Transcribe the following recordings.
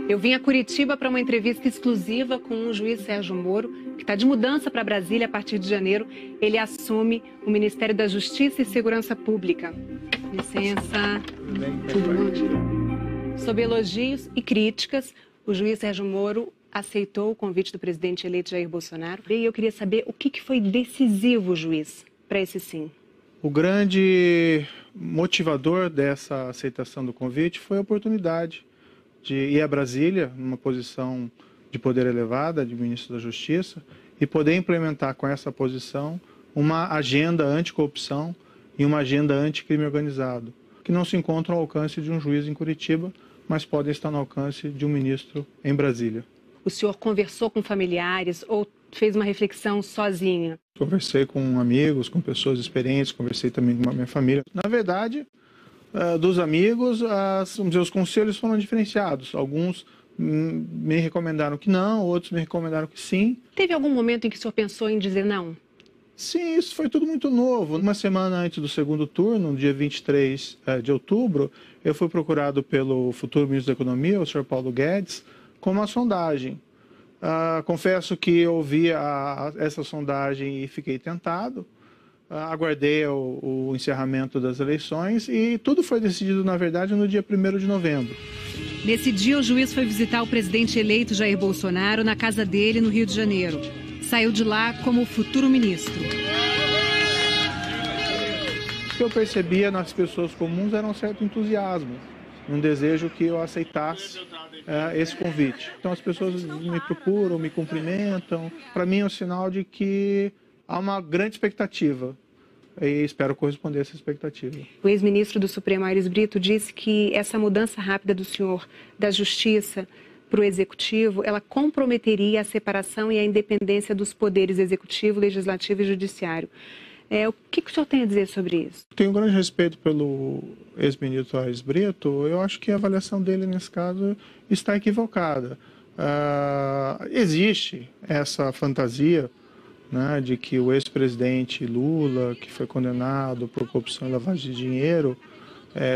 Eu vim a Curitiba para uma entrevista exclusiva com o juiz Sérgio Moro, que está de mudança para Brasília a partir de janeiro. Ele assume o Ministério da Justiça e Segurança Pública. Licença. Sob elogios e críticas, o juiz Sérgio Moro aceitou o convite do presidente eleito Jair Bolsonaro. E eu queria saber o que foi decisivo, juiz, para esse sim. O grande motivador dessa aceitação do convite foi a oportunidade de ir a Brasília, numa posição de poder elevada, de ministro da Justiça, e poder implementar com essa posição uma agenda anticorrupção e uma agenda anticrime organizado, que não se encontram ao alcance de um juiz em Curitiba, mas podem estar no alcance de um ministro em Brasília. O senhor conversou com familiares ou fez uma reflexão sozinha? Conversei com amigos, com pessoas experientes, conversei também com a minha família. Na verdade, dos amigos, os conselhos foram diferenciados. Alguns me recomendaram que não, outros me recomendaram que sim. Teve algum momento em que o senhor pensou em dizer não? Sim, isso foi tudo muito novo. Uma semana antes do segundo turno, no dia 23 de outubro, eu fui procurado pelo futuro ministro da Economia, o senhor Paulo Guedes, com uma sondagem. Confesso que eu vi essa sondagem e fiquei tentado. Aguardei o encerramento das eleições e tudo foi decidido, na verdade, no dia 1º de novembro. Nesse dia, o juiz foi visitar o presidente eleito Jair Bolsonaro na casa dele, no Rio de Janeiro. Saiu de lá como futuro ministro. O que eu percebia nas pessoas comuns era um certo entusiasmo, um desejo que eu aceitasse esse convite. Então as pessoas me procuram, me cumprimentam. Para mim é um sinal de que há uma grande expectativa e espero corresponder a essa expectativa. O ex-ministro do Supremo, Aires Brito, disse que essa mudança rápida do senhor da Justiça para o Executivo, ela comprometeria a separação e a independência dos poderes Executivo, Legislativo e Judiciário. O que o senhor tem a dizer sobre isso? Tenho um grande respeito pelo ex-ministro Aires Brito. Eu acho que a avaliação dele, nesse caso, está equivocada. Existe essa fantasia, né, de que o ex-presidente Lula, que foi condenado por corrupção e lavagem de dinheiro,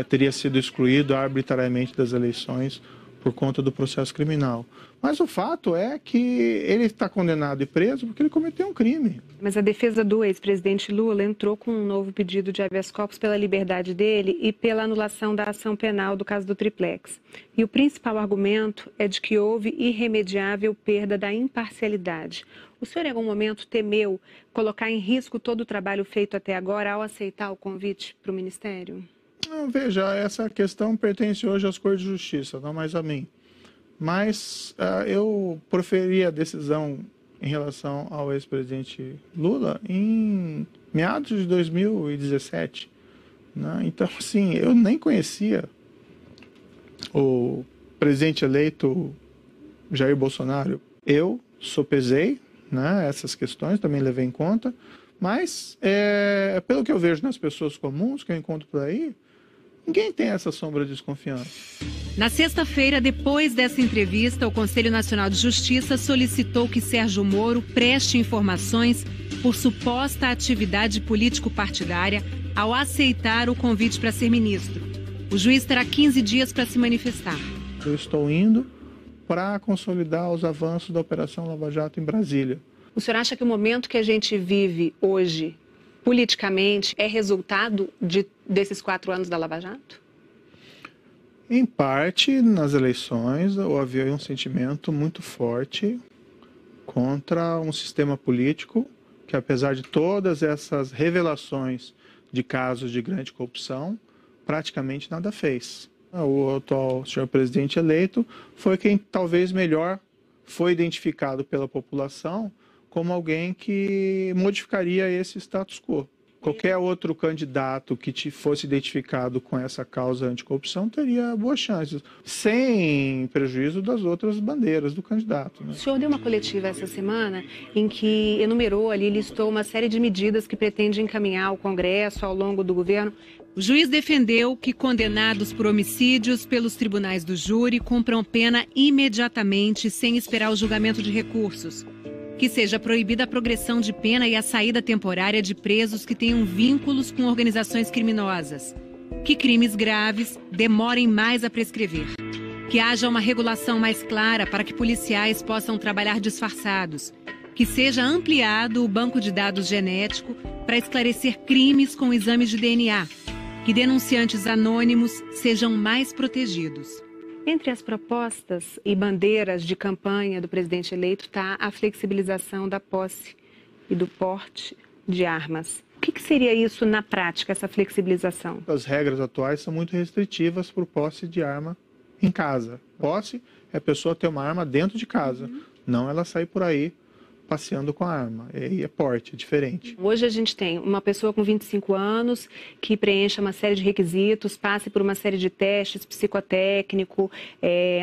teria sido excluído arbitrariamente das eleições por conta do processo criminal. Mas o fato é que ele está condenado e preso porque ele cometeu um crime. Mas a defesa do ex-presidente Lula entrou com um novo pedido de habeas corpus pela liberdade dele e pela anulação da ação penal do caso do Triplex. E o principal argumento é de que houve irremediável perda da imparcialidade. O senhor em algum momento temeu colocar em risco todo o trabalho feito até agora ao aceitar o convite para o Ministério? Veja, essa questão pertence hoje às Cortes de Justiça, não mais a mim. Mas eu proferi a decisão em relação ao ex-presidente Lula em meados de 2017. Né? Então, assim, eu nem conhecia o presidente eleito Jair Bolsonaro. Eu sopesei, né, essas questões, também levei em conta, mas pelo que eu vejo nas pessoas comuns que eu encontro por aí, ninguém tem essa sombra de desconfiança. Na sexta-feira, depois dessa entrevista, o Conselho Nacional de Justiça solicitou que Sérgio Moro preste informações por suposta atividade político-partidária ao aceitar o convite para ser ministro. O juiz terá 15 dias para se manifestar. Eu estou indo para consolidar os avanços da Operação Lava Jato em Brasília. O senhor acha que o momento que a gente vive hoje, politicamente, é resultado desses 4 anos da Lava Jato? Em parte, nas eleições, havia um sentimento muito forte contra um sistema político que, apesar de todas essas revelações de casos de grande corrupção, praticamente nada fez. O atual senhor presidente eleito foi quem talvez melhor foi identificado pela população como alguém que modificaria esse status quo. Qualquer outro candidato que fosse identificado com essa causa anticorrupção teria boas chances, sem prejuízo das outras bandeiras do candidato. Né? O senhor deu uma coletiva essa semana em que enumerou ali, listou uma série de medidas que pretende encaminhar ao Congresso ao longo do governo. O juiz defendeu que condenados por homicídios pelos tribunais do júri cumpram pena imediatamente, sem esperar o julgamento de recursos. Que seja proibida a progressão de pena e a saída temporária de presos que tenham vínculos com organizações criminosas. Que crimes graves demorem mais a prescrever. Que haja uma regulação mais clara para que policiais possam trabalhar disfarçados. Que seja ampliado o banco de dados genético para esclarecer crimes com exames de DNA. Que denunciantes anônimos sejam mais protegidos. Entre as propostas e bandeiras de campanha do presidente eleito está a flexibilização da posse e do porte de armas. O que seria isso na prática, essa flexibilização? As regras atuais são muito restritivas para o posse de arma em casa. Posse é a pessoa ter uma arma dentro de casa, não ela sair por aí passeando com a arma. E é porte, é diferente. Hoje a gente tem uma pessoa com 25 anos que preencha uma série de requisitos, passe por uma série de testes psicotécnico,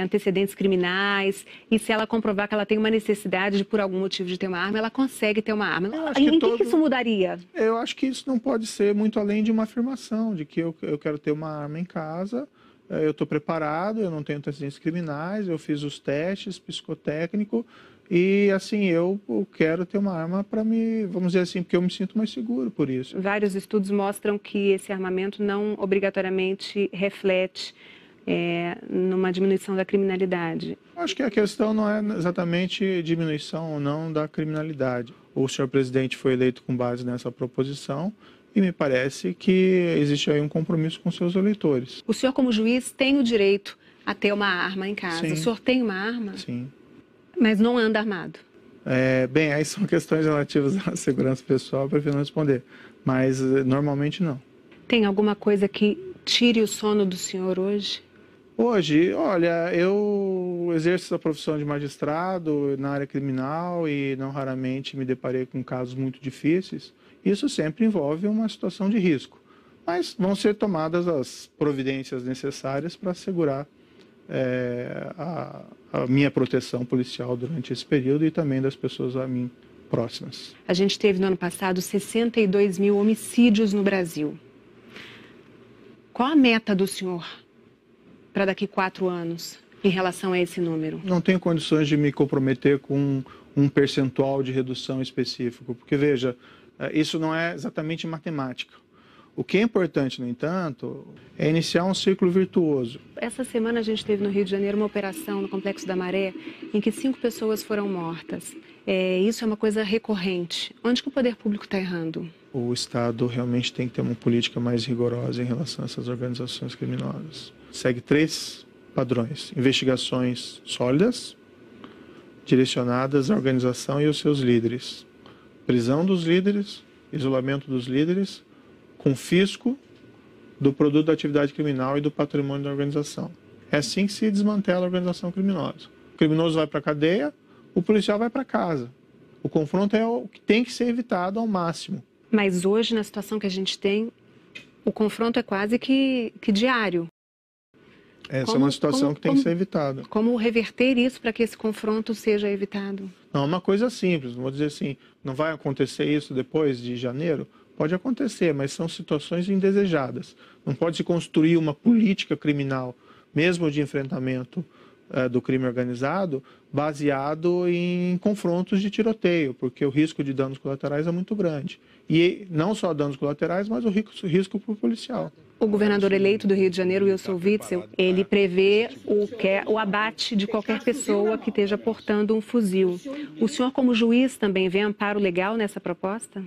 antecedentes criminais, e se ela comprovar que ela tem uma necessidade de, por algum motivo, de ter uma arma, ela consegue ter uma arma. Em que isso mudaria? Eu acho que isso não pode ser muito além de uma afirmação, de que eu quero ter uma arma em casa, eu estou preparado, eu não tenho antecedentes criminais, eu fiz os testes psicotécnicos, e assim, eu quero ter uma arma para vamos dizer assim, porque eu me sinto mais seguro por isso. Vários estudos mostram que esse armamento não obrigatoriamente reflete numa diminuição da criminalidade. Acho que a questão não é exatamente diminuição ou não da criminalidade. O senhor presidente foi eleito com base nessa proposição e me parece que existe aí um compromisso com seus eleitores. O senhor, como juiz, tem o direito a ter uma arma em casa. Sim. O senhor tem uma arma? Sim. Mas não anda armado? Bem, aí são questões relativas à segurança pessoal, eu prefiro não responder. Mas normalmente não. Tem alguma coisa que tire o sono do senhor hoje? Hoje, olha, eu exerço a profissão de magistrado na área criminal e não raramente me deparei com casos muito difíceis. Isso sempre envolve uma situação de risco. Mas vão ser tomadas as providências necessárias para assegurar a minha proteção policial durante esse período e também das pessoas a mim próximas. A gente teve no ano passado 62 mil homicídios no Brasil. Qual a meta do senhor para daqui 4 anos em relação a esse número? Não tenho condições de me comprometer com um percentual de redução específico, porque veja, isso não é exatamente matemática. O que é importante, no entanto, é iniciar um ciclo virtuoso. Essa semana a gente teve no Rio de Janeiro uma operação no Complexo da Maré em que 5 pessoas foram mortas. Isso é uma coisa recorrente. Onde que o poder público está errando? O Estado realmente tem que ter uma política mais rigorosa em relação a essas organizações criminosas. Segue 3 padrões: investigações sólidas, direcionadas à organização e aos seus líderes, prisão dos líderes, isolamento dos líderes, confisco do produto da atividade criminal e do patrimônio da organização. É assim que se desmantela a organização criminosa. O criminoso vai para a cadeia, o policial vai para casa. O confronto é o que tem que ser evitado ao máximo. Mas hoje, na situação que a gente tem, o confronto é quase que diário. Essa é uma situação que tem que ser evitada. Como reverter isso para que esse confronto seja evitado? Não é uma coisa simples, vou dizer assim, não vai acontecer isso depois de janeiro? Pode acontecer, mas são situações indesejadas. Não pode se construir uma política criminal, mesmo de enfrentamento do crime organizado, baseado em confrontos de tiroteio, porque o risco de danos colaterais é muito grande. E não só danos colaterais, mas o risco para o policial. O governador eleito do Rio de Janeiro, Wilson Witzel, ele prevê o abate de qualquer pessoa que esteja portando um fuzil. O senhor, como juiz, também vê amparo legal nessa proposta?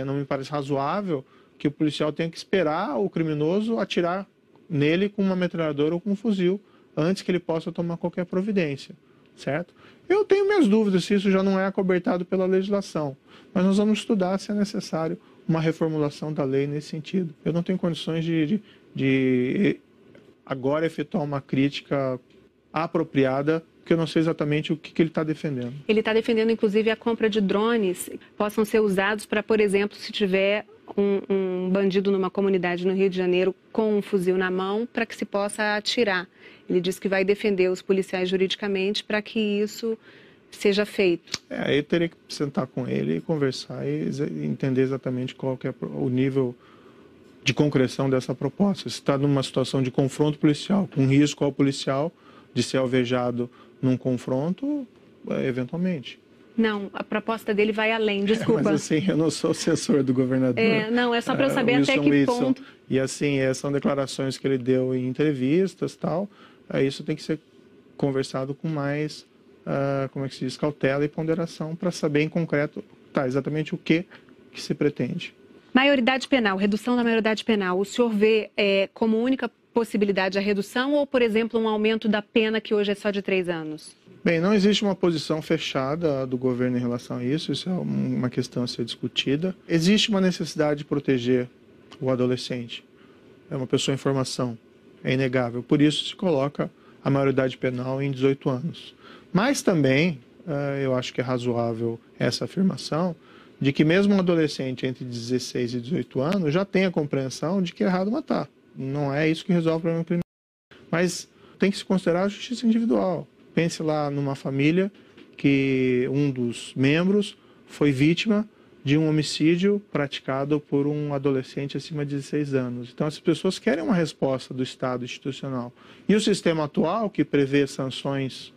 Não me parece razoável que o policial tenha que esperar o criminoso atirar nele com uma metralhadora ou com um fuzil antes que ele possa tomar qualquer providência, certo? Eu tenho minhas dúvidas se isso já não é acobertado pela legislação, mas nós vamos estudar se é necessário uma reformulação da lei nesse sentido. Eu não tenho condições de agora efetuar uma crítica apropriada, porque eu não sei exatamente o que ele está defendendo. Ele está defendendo, inclusive, a compra de drones que possam ser usados para, por exemplo, se tiver um bandido numa comunidade no Rio de Janeiro com um fuzil na mão, para que se possa atirar. Ele diz que vai defender os policiais juridicamente para que isso seja feito. Aí eu teria que sentar com ele e conversar e entender exatamente qual que é o nível de concreção dessa proposta. Se está numa situação de confronto policial, com risco ao policial de ser alvejado num confronto, eventualmente. Não, a proposta dele vai além, desculpa. Mas assim, eu não sou assessor do governador. Não, é só para eu saber até que ponto. E assim, são declarações que ele deu em entrevistas e tal. Isso tem que ser conversado com mais, como é que se diz, cautela e ponderação para saber em concreto exatamente o que se pretende. Maioridade penal, redução da maioridade penal, o senhor vê como única possibilidade a redução ou, por exemplo, um aumento da pena que hoje é só de 3 anos? Bem, não existe uma posição fechada do governo em relação a isso é uma questão a ser discutida. Existe uma necessidade de proteger o adolescente, é uma pessoa em formação, é inegável, por isso se coloca a maioridade penal em 18 anos. Mas também, eu acho que é razoável essa afirmação, de que mesmo um adolescente entre 16 e 18 anos já tem a compreensão de que é errado matar. Não é isso que resolve o problema criminal. Mas tem que se considerar a justiça individual. Pense lá numa família que um dos membros foi vítima de um homicídio praticado por um adolescente acima de 16 anos. Então, as pessoas querem uma resposta do Estado institucional. E o sistema atual, que prevê sanções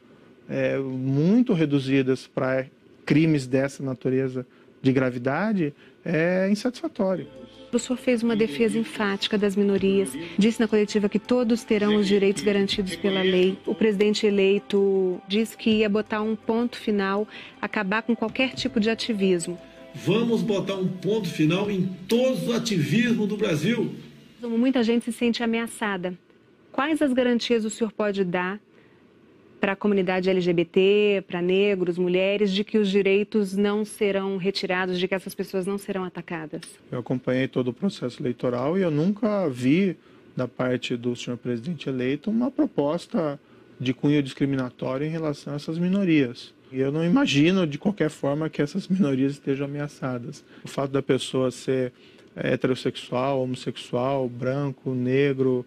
muito reduzidas para crimes dessa natureza de gravidade, é insatisfatório. O senhor fez uma defesa enfática das minorias, disse na coletiva que todos terão os direitos garantidos pela lei. O presidente eleito disse que ia botar um ponto final, acabar com qualquer tipo de ativismo. Vamos botar um ponto final em todos os ativismos do Brasil. Muita gente se sente ameaçada. Quais as garantias o senhor pode dar para a comunidade LGBT, para negros, mulheres, de que os direitos não serão retirados, de que essas pessoas não serão atacadas? Eu acompanhei todo o processo eleitoral e eu nunca vi, da parte do senhor presidente eleito, uma proposta de cunho discriminatório em relação a essas minorias. E eu não imagino, de qualquer forma, que essas minorias estejam ameaçadas. O fato da pessoa ser heterossexual, homossexual, branco, negro,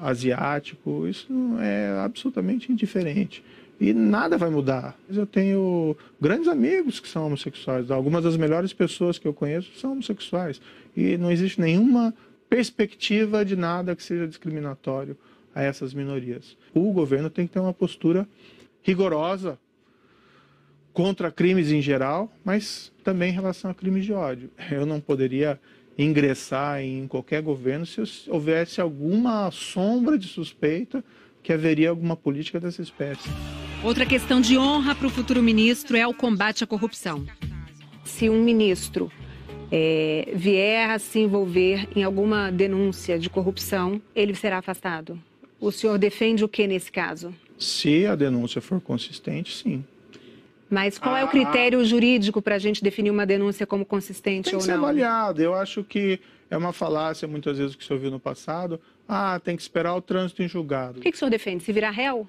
asiático, isso é absolutamente indiferente e nada vai mudar. Eu tenho grandes amigos que são homossexuais, algumas das melhores pessoas que eu conheço são homossexuais e não existe nenhuma perspectiva de nada que seja discriminatório a essas minorias. O governo tem que ter uma postura rigorosa contra crimes em geral, mas também em relação a crimes de ódio. Eu não poderia ingressar em qualquer governo se houvesse alguma sombra de suspeita que haveria alguma política dessa espécie. Outra questão de honra para o futuro ministro é o combate à corrupção. Se um ministro vier a se envolver em alguma denúncia de corrupção, ele será afastado. O senhor defende o que nesse caso? Se a denúncia for consistente, sim. Mas qual é o critério jurídico para a gente definir uma denúncia como consistente ou não? Tem que ser avaliado. Eu acho que é uma falácia, muitas vezes, que o senhor viu no passado. Tem que esperar o trânsito em julgado. O que o senhor defende? Se virar réu?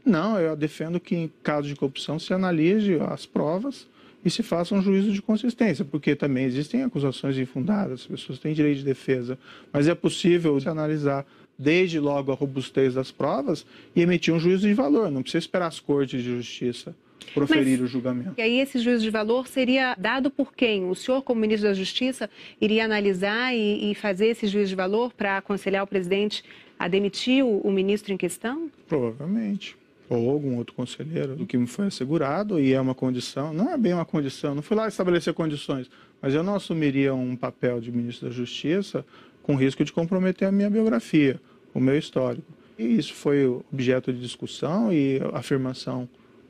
Não, eu defendo que, em caso de corrupção, se analise as provas e se faça um juízo de consistência, porque também existem acusações infundadas, as pessoas têm direito de defesa, mas é possível se analisar desde logo a robustez das provas e emitir um juízo de valor. Não precisa esperar as cortes de justiça proferir o julgamento. E aí esse juízo de valor seria dado por quem? O senhor, como ministro da Justiça, iria analisar e fazer esse juízo de valor para aconselhar o presidente a demitir o ministro em questão? Provavelmente. Ou algum outro conselheiro, do que me foi assegurado, e é uma condição, não é bem uma condição, não fui lá estabelecer condições, mas eu não assumiria um papel de ministro da Justiça com risco de comprometer a minha biografia, o meu histórico. E isso foi objeto de discussão e afirmação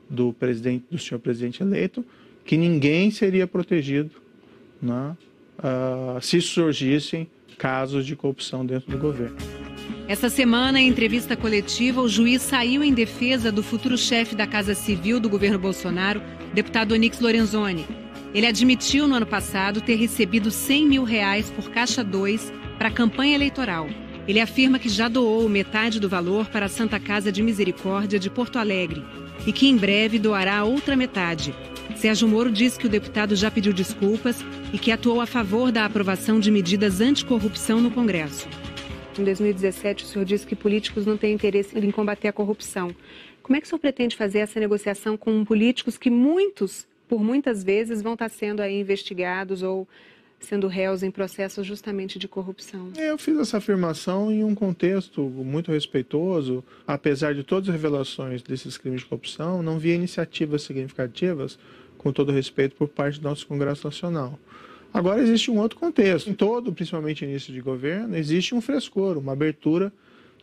do senhor presidente eleito, que ninguém seria protegido, né, se surgissem casos de corrupção dentro do governo. Essa semana, em entrevista coletiva, o juiz saiu em defesa do futuro chefe da Casa Civil do governo Bolsonaro, deputado Onyx Lorenzoni. Ele admitiu no ano passado ter recebido R$100 mil por Caixa 2 para a campanha eleitoral. Ele afirma que já doou metade do valor para a Santa Casa de Misericórdia de Porto Alegre e que em breve doará a outra metade. Sérgio Moro disse que o deputado já pediu desculpas e que atuou a favor da aprovação de medidas anticorrupção no Congresso. Em 2017, o senhor disse que políticos não têm interesse em combater a corrupção. Como é que o senhor pretende fazer essa negociação com políticos que por muitas vezes, vão estar sendo aí investigados ou sendo réus em processos justamente de corrupção? Eu fiz essa afirmação em um contexto muito respeitoso. Apesar de todas as revelações desses crimes de corrupção, não havia iniciativas significativas, com todo respeito, por parte do nosso Congresso Nacional. Agora existe um outro contexto. Em todo, principalmente início de governo, existe um frescor, uma abertura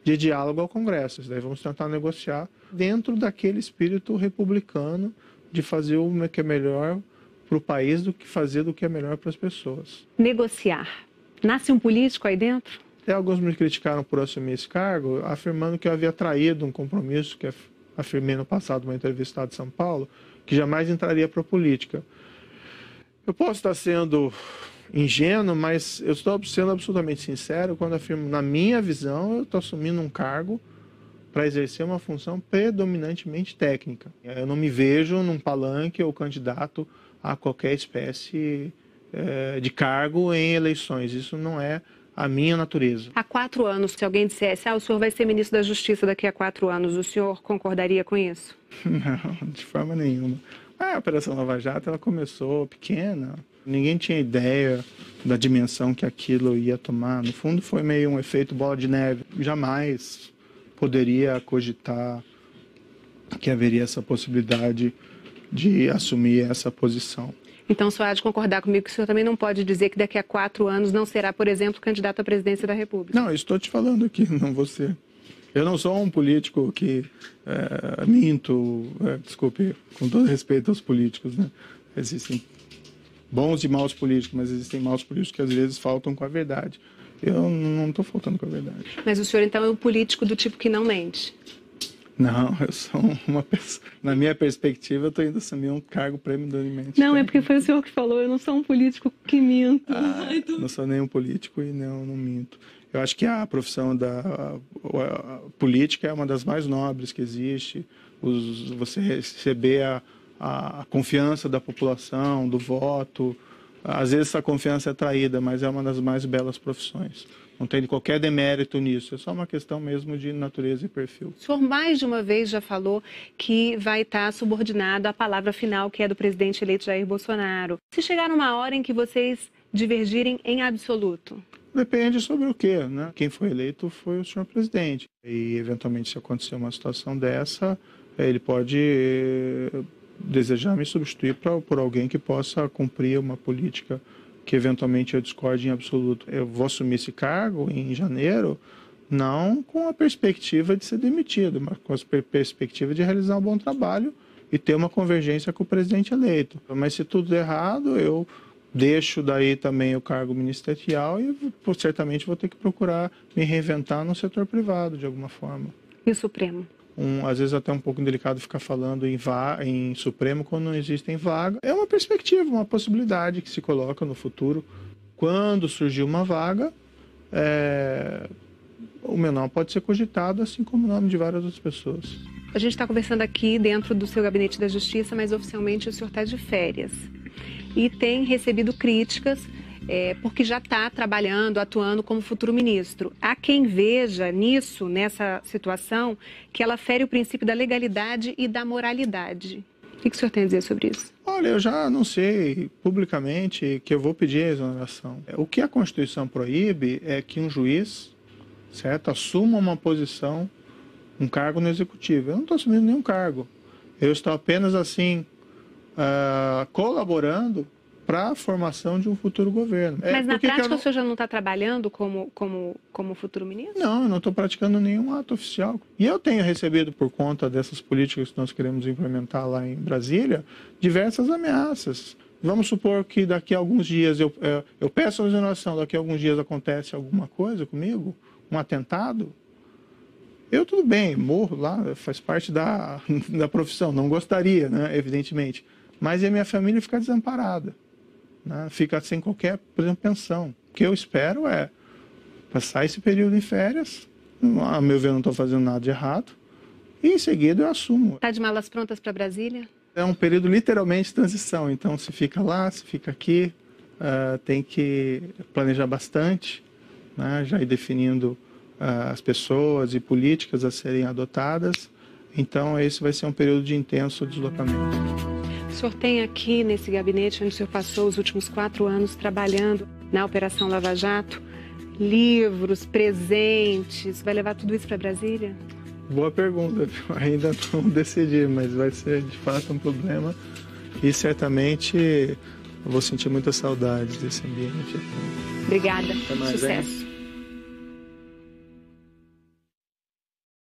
de diálogo ao Congresso. Daí vamos tentar negociar dentro daquele espírito republicano de fazer o que é melhor para o país do que fazer do que é melhor para as pessoas. Negociar. Nasce um político aí dentro? Até alguns me criticaram por assumir esse cargo, afirmando que eu havia traído um compromisso que afirmei no passado numa entrevista no estado de São Paulo, que jamais entraria para a política. Eu posso estar sendo ingênuo, mas eu estou sendo absolutamente sincero quando afirmo, na minha visão, eu estou assumindo um cargo para exercer uma função predominantemente técnica. Eu não me vejo num palanque ou candidato a qualquer espécie de cargo em eleições. Isso não é a minha natureza. Há 4 anos, se alguém dissesse, o senhor vai ser ministro da Justiça daqui a 4 anos, o senhor concordaria com isso? Não, de forma nenhuma. A Operação Lava Jato, ela começou pequena. Ninguém tinha ideia da dimensão que aquilo ia tomar. No fundo, foi meio um efeito bola de neve. Jamais poderia cogitar que haveria essa possibilidade de assumir essa posição. Então, o senhor há de concordar comigo que o senhor também não pode dizer que daqui a 4 anos não será, por exemplo, candidato à presidência da República? Não, eu estou te falando aqui, não vou ser. Eu não sou um político que minto, desculpe, com todo respeito aos políticos, né? Existem bons e maus políticos, mas existem maus políticos que às vezes faltam com a verdade. Eu não estou faltando com a verdade. Mas o senhor, então, é um político do tipo que não mente? Não, eu sou uma pessoa... Na minha perspectiva, eu estou indo assumir um cargo predominantemente. Não, é porque foi o senhor que falou, eu não sou um político que minto. Não sou nenhum político e não minto. Eu acho que a profissão da política é uma das mais nobres que existe. Você receber a confiança da população, do voto. Às vezes essa confiança é traída, mas é uma das mais belas profissões. Não tem qualquer demérito nisso, é só uma questão mesmo de natureza e perfil. O senhor mais de uma vez já falou que vai estar subordinado à palavra final, que é do presidente eleito Jair Bolsonaro. Se chegar numa hora em que vocês divergirem em absoluto? Depende sobre o quê, né? Quem foi eleito foi o senhor presidente. E, eventualmente, se acontecer uma situação dessa, ele pode desejar me substituir por alguém que possa cumprir uma política que eventualmente eu discorde em absoluto. Eu vou assumir esse cargo em janeiro, não com a perspectiva de ser demitido, mas com a perspectiva de realizar um bom trabalho e ter uma convergência com o presidente eleito. Mas se tudo der errado, eu deixo daí também o cargo ministerial e certamente vou ter que procurar me reinventar no setor privado, de alguma forma. E o Supremo? Às vezes até um pouco indelicado ficar falando em Supremo quando não existem vaga. É uma perspectiva, uma possibilidade que se coloca no futuro. Quando surgir uma vaga, o meu nome pode ser cogitado, assim como o nome de várias outras pessoas. A gente está conversando aqui dentro do seu gabinete da Justiça, mas oficialmente o senhor está de férias. E tem recebido críticas porque já está trabalhando, atuando como futuro ministro. Há quem veja nessa situação, que ela fere o princípio da legalidade e da moralidade. O que o senhor tem a dizer sobre isso? Olha, eu já anunciei publicamente que eu vou pedir a exoneração. O que a Constituição proíbe é que um juiz, certo, assuma uma posição, um cargo no Executivo. Eu não estou assumindo nenhum cargo. Eu estou apenas, assim, colaborando para a formação de um futuro governo. Mas na prática o senhor já não está trabalhando como futuro ministro? Não, eu não estou praticando nenhum ato oficial. E eu tenho recebido, por conta dessas políticas que nós queremos implementar lá em Brasília, diversas ameaças. Vamos supor que daqui a alguns dias eu peço a exoneração, daqui a alguns dias acontece alguma coisa comigo, um atentado. Eu, tudo bem, morro lá, faz parte da profissão, não gostaria, né, evidentemente. Mas a minha família fica desamparada. Né? Fica sem qualquer, por exemplo, pensão. O que eu espero é passar esse período em férias, a meu ver não estou fazendo nada de errado, e em seguida eu assumo. Está de malas prontas para Brasília? É um período literalmente de transição, então se fica lá, se fica aqui, tem que planejar bastante, né? Já ir definindo as pessoas e políticas a serem adotadas, então esse vai ser um período de intenso deslocamento. O senhor tem aqui nesse gabinete, onde o senhor passou os últimos 4 anos trabalhando na Operação Lava Jato, livros, presentes, vai levar tudo isso para Brasília? Boa pergunta, ainda não decidi, mas vai ser de fato um problema e certamente eu vou sentir muita saudade desse ambiente. Obrigada, Até mais, sucesso. Hein?